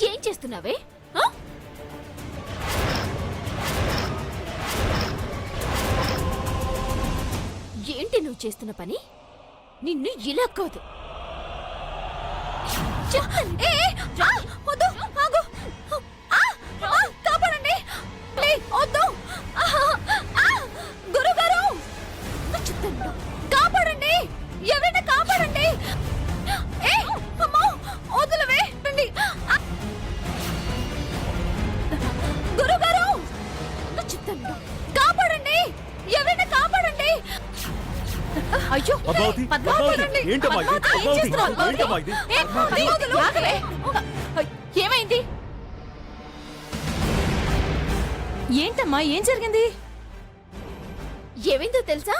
ఏం చేస్తున్నావే? ఏంటి నువ్వు చేస్తున్న పని? నిన్ను ఇలా కాదు. కాపాడండి, గురుగారు చెప్తాను. కాపాడండి, ఎవరైనా కాపాడండి. వదలవే గురుగారు, చెప్తాను. కాపాడండి, ఎవరైనా కాపాడండి. అయ్యో ఏమైంది? ఏంటమ్మా, ఏం జరిగింది? ఏమైందో తెలుసా?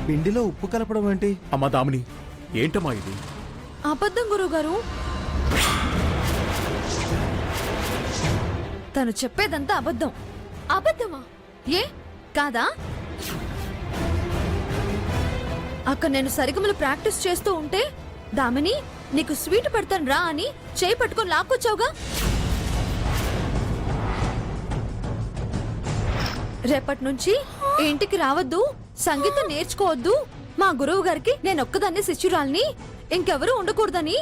పిండిలో ఉప్పు కలపడం ఏంటి? అమ్మా దామిని, ఏంటమ్మా ఇది? అబద్ధం గురువుగారు, తను చెప్పేదంతా అబద్ధం. అబద్ధమా? ఏ కాదా? అక్కడ నేను సరిగమలు ప్రాక్టీస్ చేస్తూ ఉంటే దామిని నీకు స్వీట్ పెడతాను రా అని చేయి పట్టుకొని లాక్కొచ్చావుగా. రేపటి నుంచి ఇంటికి రావద్దు, సంగీతం నేర్చుకోవద్దు, మా గురువు గారికి నేను ఒక్కదాన్ని శిష్యురాల్ని, ఇంకెవరూ ఉండకూడదని,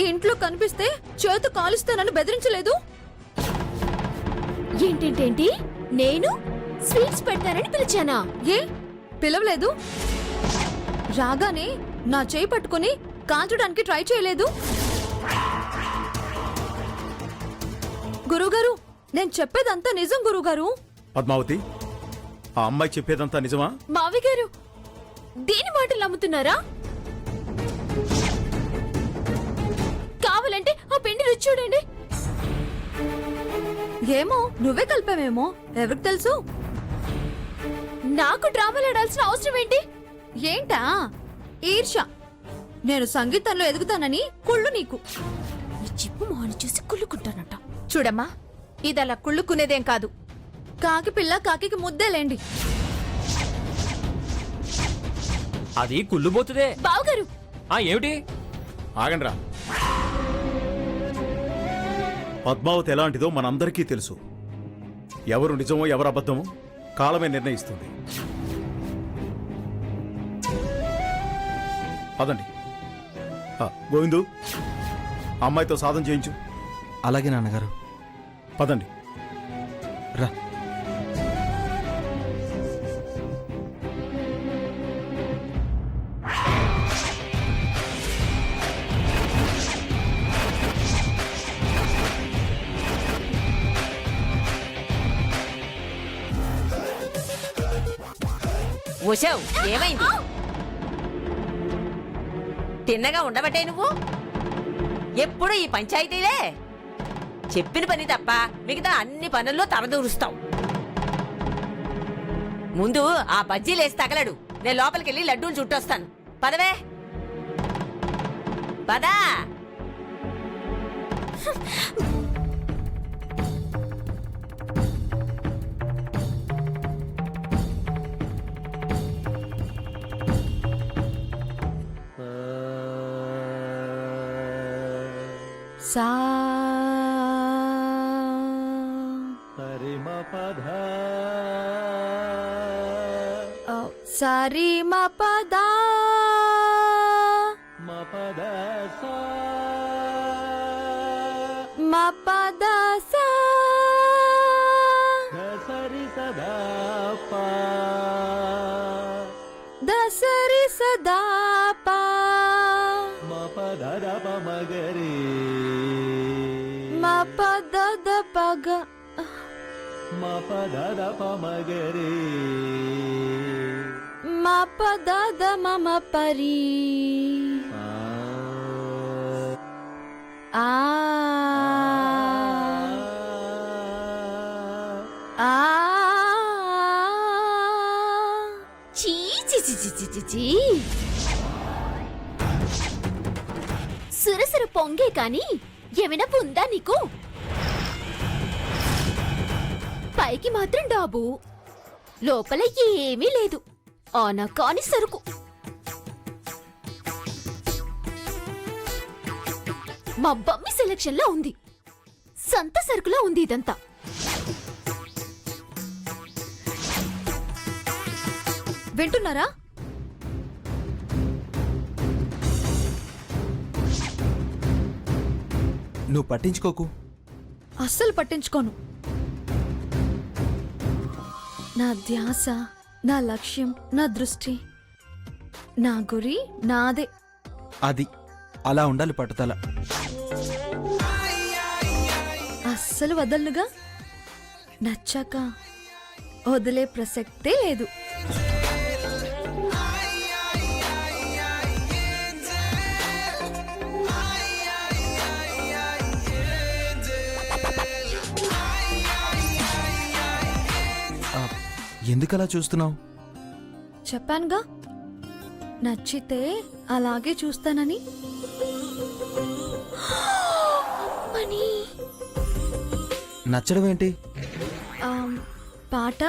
ఈ ఇంట్లో కనిపిస్తే చేతు కాలుస్తానని బెదిరించలేదు. ఏంటేంటేంటి? నేను స్వీట్స్ పెడతానని పిలిచానా? ఏ పిలవలేదు? రాగానే నా చేయి పట్టుకుని కాల్చడానికి ట్రై చేయలేదు? గురువుగారు, నేను చెప్పేదంతా నిజం గురువుగారు. పద్మావతి, ఆ అమ్మాయి చెప్పేదంతా నిజమా? మావి గారు, దేని మాటలు నమ్ముతున్నారా? కావాలంటే ఆ పిండి రుచి చూడండి. ఏమో, నువ్వే కలిపావేమో, ఎవరికి తెలుసు? నాకు డ్రామాలాడాల్సిన అవసరం ఏంటి? ఏంటా ఈర్ష? నేను సంగీతంలో ఎదుగుతానని కుళ్ళు నీకు. ఈ చిప్పు మొహాన్ని చూసి కుళ్ళుకుంటానట. చూడమ్మా, ఇదలా కుళ్ళుకునేదేం కాదు. కాకి పిల్ల కాకి ముద్దేలేండి. అది కుళ్ళుబోతుదే. బావగారు, ఏమిటి? ఆగండ్రా. పద్మావతి ఎలాంటిదో మనందరికీ తెలుసు. ఎవరు నిజమో ఎవరు అబద్ధమో కాలమే నిర్ణయిస్తుంది. పదండి. గోవిందు, అమ్మాయితో సాధన చేయించు. అలాగే నాన్నగారు. పదండి. రా. ఉషవ్, ఏమైంది? తిన్నగా ఉండబట్టే నువ్వు ఎప్పుడు ఈ పంచాయతీలే. చెప్పిన పని తప్ప మిగతా అన్ని పనుల్లో తలదూరుస్తావు. ముందు ఆ బజ్జీలేసి తగలడు, నేను లోపలికెళ్ళి లడ్డూలు చుట్టొస్తాను. పదవే, పదా. సా సరి మ పద మ పద సా దసరి సదా పా మ పద ద పగ మ పద ద మమ పరి ఆ ఆ చీ చీ చీ చీ చీ చీ చీ. సురసుర పొంగే కాని ఏమైనా ఉందా నీకు? పైకి మాత్రం డాబు, లోపల ఏమీ లేదు. ఆనా కాని సరుకు. మా బమ్మి సెలక్షన్ లా ఉంది. సంత సరుకులా ఉంది ఇదంతా. వింటున్నారా? నువ్వు పట్టించుకోకు. అస్సలు పట్టించుకోను. నా ధ్యాస, నా లక్ష్యం, నా దృష్టి, నా గురి నాదే. అది అలా ఉండాలి పట్టుదల. అస్సలు వదలనుగా. నచ్చాక వదిలే ప్రసక్తే లేదు. ఆ, ఎందుకలా చూస్తున్నావు? చెప్పానుగా, నచ్చితే అలాగే చూస్తానని. మనీ నచ్చడం ఏంటి? పాట,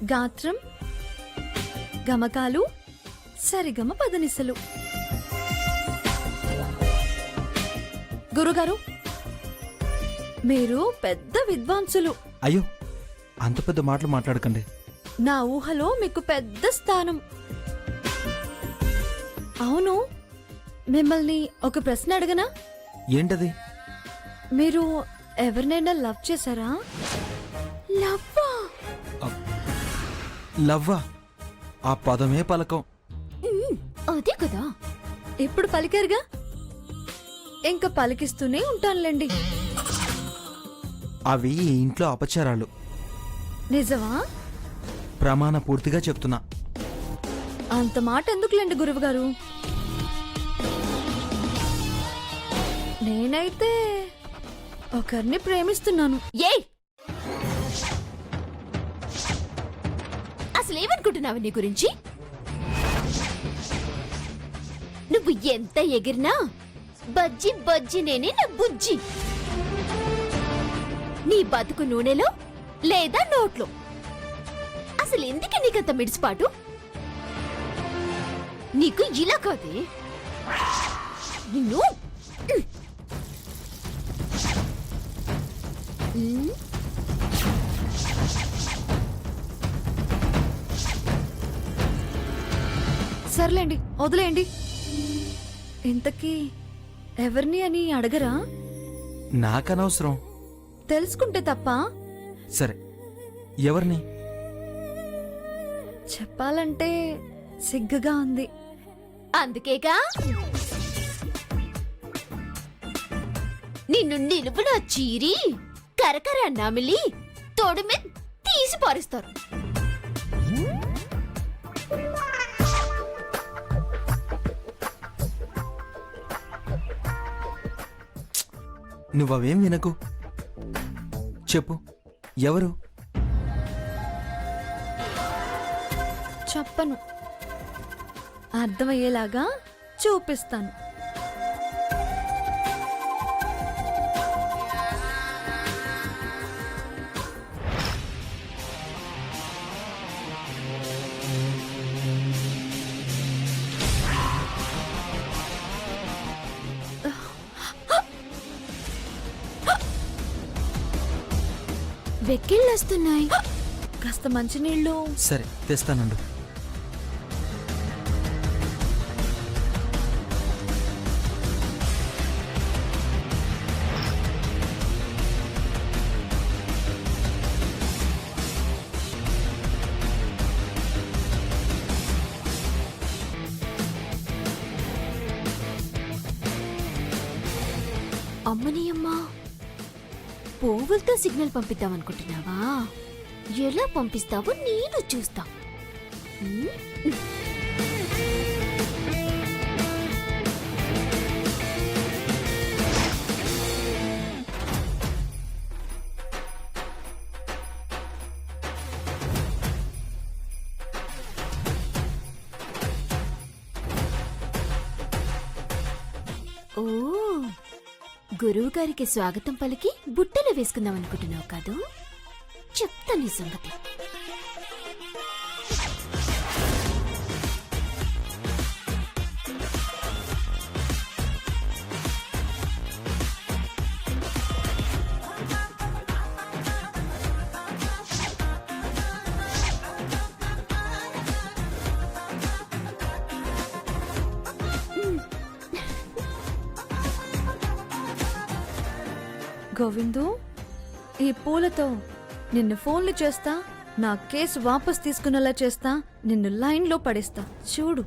గాత్రం, గమకాలు, సరిగమ పదనిసలు. గురుగారు, మీరు పెద్ద విద్వాంసులు. అయ్యో, అంత పెద్ద మాటలు మాట్లాడకండి. నా ఊహలో మీకు పెద్ద స్థానం. అవును, మిమ్మల్ని ఒక ప్రశ్న అడగనా? ఏంటది? మీరు ఎవరినైనా లవ్ చేశారా? లవ్వా? లవ్వా? ఆ పదమే పలకం. అదే కదా. ఇప్పుడు పలికారుగా, ఇంకా పలికిస్తూనే ఉంటానులేండి. అవి ఈ ఇంట్లో అపచారాలు. నిజమా? ప్రమాణ పూర్తిగా చెప్తున్నా. అంత మాట ఎందుకులేండి గురువుగారు. నేనైతే ఒకరిని ప్రేమిస్తున్నాను. ఏయ్, అసలేమనుకుంటున్నావు నీ గురించి? నువ్వు ఎంత ఎగిరినా బజ్జి బజ్జి నేనే నా బుజ్జి. నీ బతుకు నూనెలో లేదా నోట్లో. అసలు ఎందుకే నీకంత మిడిసిపాటు? నీకు ఇలా కాదే నిన్ను. ఉమ్. సర్లేండి, వదిలేయండి. ఇంతకీ ఎవరిని అని అడగరా? నాకనవసరం. తెలుసుకుంటే తప్ప. సరే, ఎవరిని? చెప్పాలంటే సిగ్గుగా ఉంది. అందుకేగా నిన్ను నిలుపున చీరి కరకర నమిలి తోడు మీద తీసి పారేస్తారు. నువ్వవేం వినకు. చెప్పు, ఎవరు? చెప్పను, అర్థమయ్యేలాగా చూపిస్తాను. వెక్కిళ్ళొస్తున్నాయి. కాస్త మంచినీళ్ళు. సరే, తెస్తానండు. అమ్మని అమ్మా, పువ్వులతో సిగ్నల్ పంపిద్దామనుకుంటున్నావా? ఎలా పంపిస్తావో నేను చూస్తా. ఉమ్. ఓ గురువు గారికి స్వాగతం పలికి బుట్టలు వేసుకుందాం అనుకుంటున్నావు కాదు? చెప్తా నీ సంగతి. గోవిందు, ఈ పూలతో నిన్ను ఫోన్లు చేస్తా, నా కేసు వాపస్ తీసుకునేలా చేస్తా, నిన్ను లైన్లో పడేస్తా. చూడు.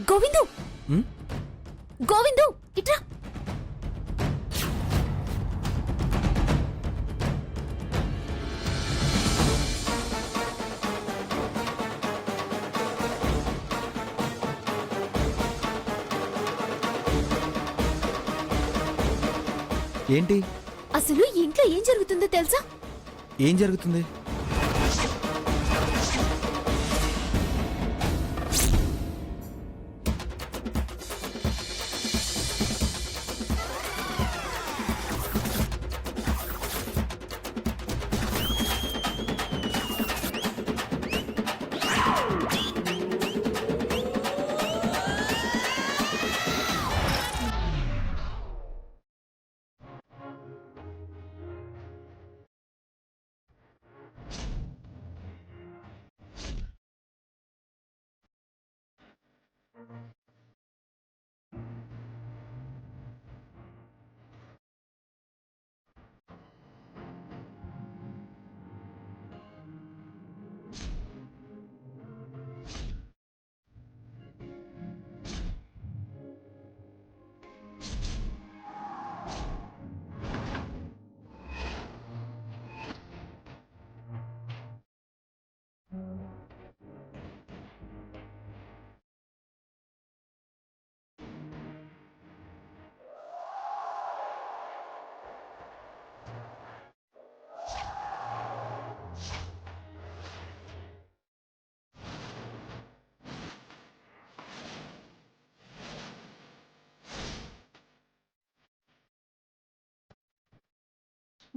గోవిందు, ఉమ్, గోవిందు ఇట్రా. ఏంటి? అసలు ఈ ఇంట్లో ఏం జరుగుతుందో తెలుసా? ఏం జరుగుతుంది?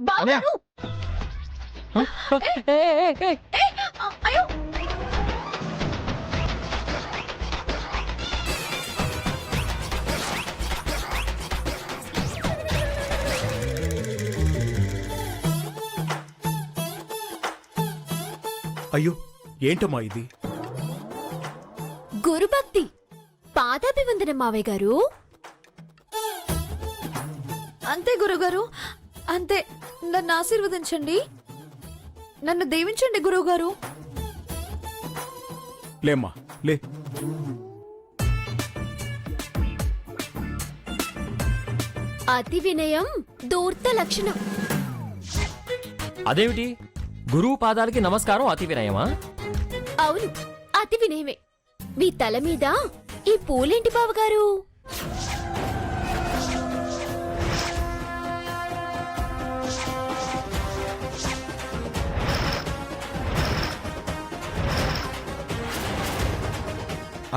బావగారు! అయ్యో! అయ్యో ఏంటమ్మా ఇది? గురుభక్తి. పాదాభివందనం మావయ్య గారు. అంతే గురుగారు, అంతే. నన్ను ఆశీర్వదించండి, నన్ను దీవించండి గురువుగారు. లేమ్మా లే. అతి వినయం దూర్త లక్షణం. అదేమిటి, గురువు పాదాలకి నమస్కారం అతి వినయమా? అవును, అతి వినయమే. మీ తల మీద ఈ పూలేంటి బావగారు?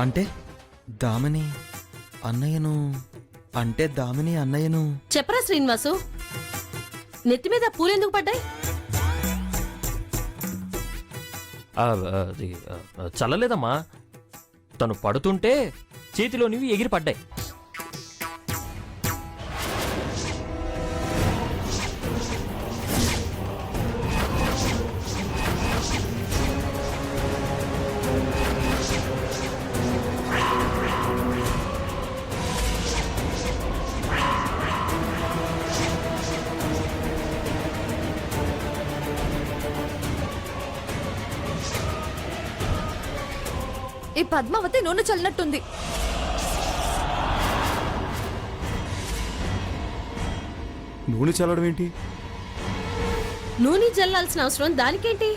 అంటే దామిని అన్నయ్యను, అంటే దామిని అన్నయ్యను. చెప్పరా శ్రీనివాసు, నెత్తి మీద పూలెందుకు పడ్డాయి? అది చల్లలేదమ్మా, తను పడుతుంటే చేతిలోనివి ఎగిరి పడ్డాయి. ఈ పద్మావతి నూనె చల్లినట్టుంది. నూనె చల్లడం ఏంటి? నూనె జల్లాల్సిన అవసరం దానికేంటి?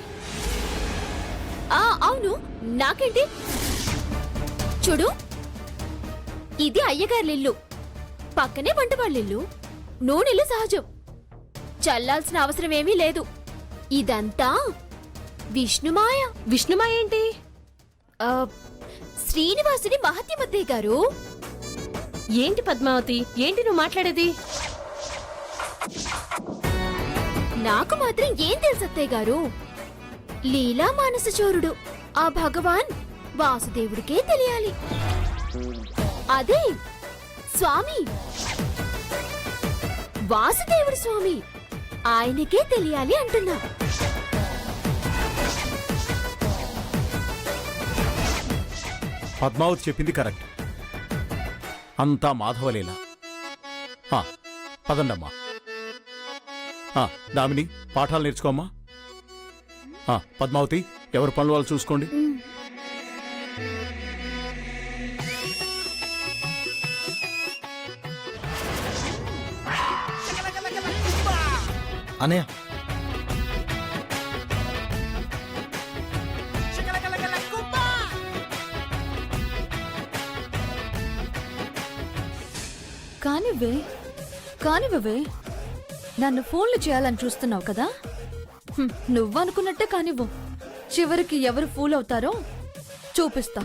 అవును, నాకేంటి? చూడు, ఇది అయ్యగారిల్లు, పక్కనే వంటవాళ్ళిల్లు. నూనెలు సహజం, చల్లాల్సిన అవసరం ఏమీ లేదు. ఇదంతా విష్ణుమాయ. విష్ణుమాయ ఏంటి? ఆ, శ్రీనివాసుని మహత్యమత్తయ్య గారు. ఏంటి పద్మావతి, ఏంటి నువ్వు మాట్లాడేది? నాకు మాత్రం ఏం తెలుసు అత్తయ్య గారు? లీలా మానస చోరుడు ఆ భగవాన్ వాసుదేవుడికే తెలియాలి. అదే స్వామి, వాసుదేవుడు స్వామి, ఆయనకే తెలియాలి అంటున్నా. పద్మావతి చెప్పింది కరెక్ట్. అంతా మాధవలీల. పదండమ్మా. దామిని, పాఠాలు నేర్చుకోమ్మా. పద్మావతి, ఎవరి పనులు వాళ్ళు చూసుకోండి. అనయ్య, కానివ్వవే. నన్ను ఫోన్లు చేయాలని చూస్తున్నావు కదా? నువ్వనుకున్నట్టే కానివ్వు. చివరికి ఎవరు ఫూల్ అవుతారో చూపిస్తా.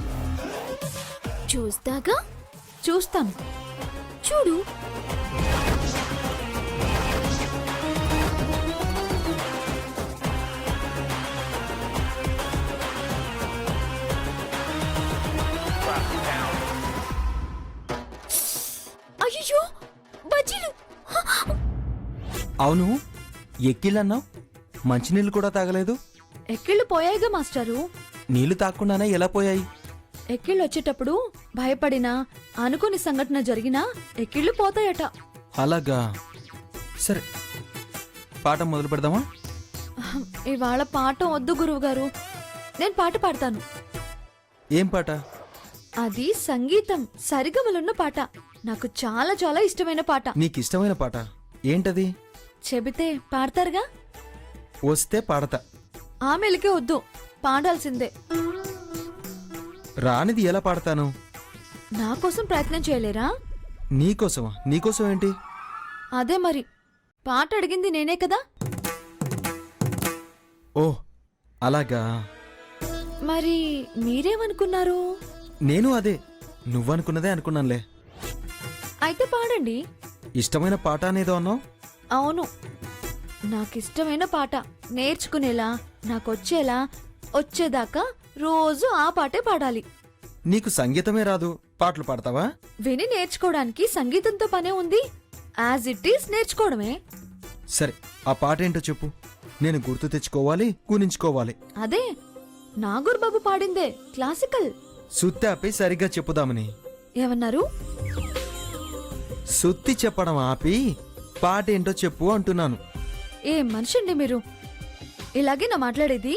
చూస్తాగా, చూస్తాను. చూడు. అయ్యో, బజ్జీలు! అవును, ఎక్కిళ్ళన్నావు, మంచినీళ్ళు కూడా తాగలేదు. ఎక్కిళ్ళు పోయాయిగా మాస్టారు. నీళ్లు తాగకుండానే ఎలా పోయాయి? ఎక్కిళ్ళు వచ్చేటప్పుడు భయపడినా, అనుకోని సంఘటన జరిగినా ఎక్కిళ్ళు పోతాయట. అలాగా, సరే పాఠం మొదలు పెడదామా? ఇవాళ పాఠం వద్దు గురువుగారు, నేను పాట పాడతాను. ఏం పాట? అది సంగీతం, సరిగమలున్న పాట. నాకు చాలా చాలా ఇష్టమైన పాట. నీకిష్టమైన పాట ఏంటది? చెబితే పాడతారుగా? వస్తే పాడతా. ఆమెలకే వద్దు, పాడాల్సిందే. రానిది ఎలా పాడతాను? నా కోసం ప్రయత్నం చేయలేరా? నీకోసమా? నీకోసం ఏంటి? అదే మరి, పాట అడిగింది నేనే కదా. ఓ అలాగా. మరి మీరేమనుకున్నారు? నేను అదే నువ్వనుకున్నదే అనుకున్నానులే. అయితే పాడండి. ఇష్టమైన పాట అనేదో అన్నావు. అవును, నాకిష్టమైన పాట నేర్చుకునేలా, నాకొచ్చేలా, వచ్చేదాకా రోజు ఆ పాటే పాడాలి. నీకు సంగీతమే రాదు, పాటలు పాడతావా? విని నేర్చుకోవడానికి సంగీతంతో పనే ఉంది. యాజ్ ఇట్ ఈస్ నేర్చుకోవడమే. సరే, ఆ పాట ఏంటో చెప్పు. నేను గుర్తు తెచ్చుకోవాలి, గుణించుకోవాలి. అదే నాగూర్బాబు పాడిందే, క్లాసికల్. సుత్తి సరిగ్గా చెప్పుదామని. ఏమన్నారు? సుత్తి చెప్పడం ఆపి పాట ఏంటో చెప్పు అంటున్నాను. ఏం మనిషండి మీరు, ఇలాగే నా మాట్లాడేది?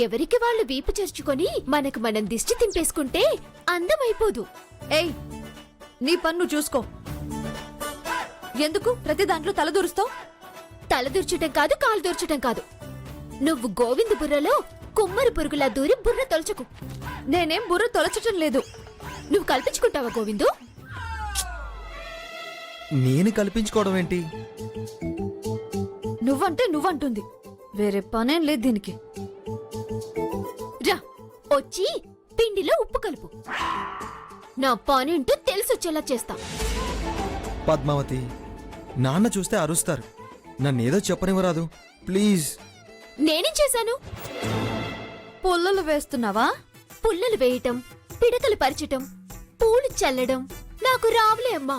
ఎవరికి వాళ్ళు వీపు చేర్చుకొని మనకు మనం దిష్టి తింపేసుకుంటే అందమైపోదు. ఏయ్, నీ పన్ను చూసుకో. ఎందుకు ప్రతి దాంట్లో తలదూరుస్తావు? తలదూర్చటం కాదు, కాలు దూర్చటం కాదు. నువ్వు గోవింద బుర్రలో కుమ్మరి పురుగులా దూరి బుర్ర తొలచకు. నేనేం బుర్ర తొలచటం లేదు. నువ్వు కల్పించుకుంటావా గోవిందు? నేను కల్పించుకోవడం ఏంటి? నువ్వంటే నువ్వంటుంది, వేరే పనేం లేదు దీనికి. రా, వచ్చి పిండిలో ఉప్పు కలుపు. నా పనేంటో తెలిసొచ్చేలా చేస్తా. పద్మావతి, నాన్న చూస్తే అరుస్తారు. నన్నేదో చెప్పనివ్వరాదు ప్లీజ్. నేనేం చేశాను? పుల్లలు వేస్తున్నావా? పుల్లలు వేయటం, పిడకలు పరిచటం, పూలు చల్లడం నాకు రావులే అమ్మా.